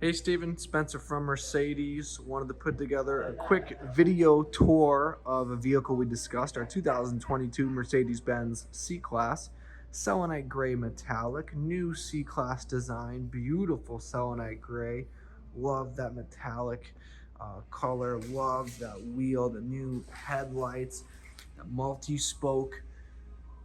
Hey Steven, Spencer from Mercedes. Wanted to put together a quick video tour of a vehicle we discussed, our 2022 Mercedes-Benz C-Class. Selenite gray metallic, new C-Class design, beautiful selenite gray. Love that metallic color, love that wheel, the new headlights, the multi-spoke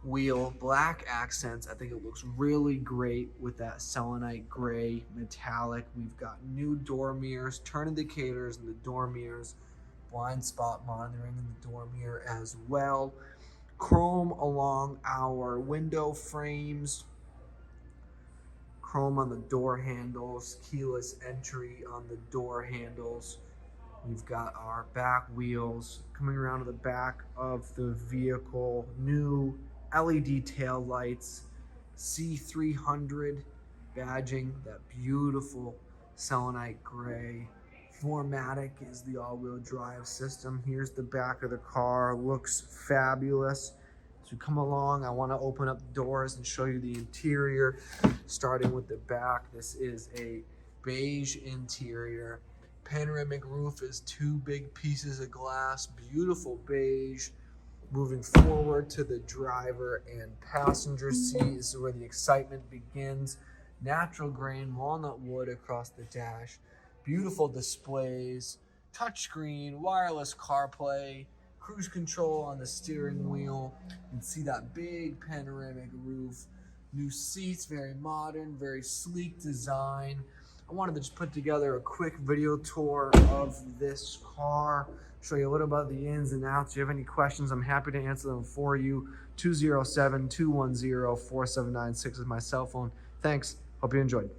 wheel, black accents. I think it looks really great with that selenite gray metallic. We've got new door mirrors, turn indicators in the door mirrors, blind spot monitoring in the door mirror as well. Chrome along our window frames, chrome on the door handles, keyless entry on the door handles. We've got our back wheels coming around to the back of the vehicle, new LED tail lights, C300 badging, that beautiful selenite gray. 4MATIC is the all-wheel drive system. Here's the back of the car, looks fabulous. As we come along, I want to open up the doors and show you the interior, starting with the back. This is a beige interior. Panoramic roof is two big pieces of glass, beautiful beige. Moving forward to the driver and passenger seat, this is where the excitement begins. Natural grain walnut wood across the dash, beautiful displays, touchscreen, wireless CarPlay, cruise control on the steering wheel. You can see that big panoramic roof, new seats, very modern, very sleek design. I wanted to just put together a quick video tour of this car, show you a little about the ins and outs. If you have any questions, I'm happy to answer them for you. 207-210-4796 is my cell phone. Thanks. Hope you enjoyed.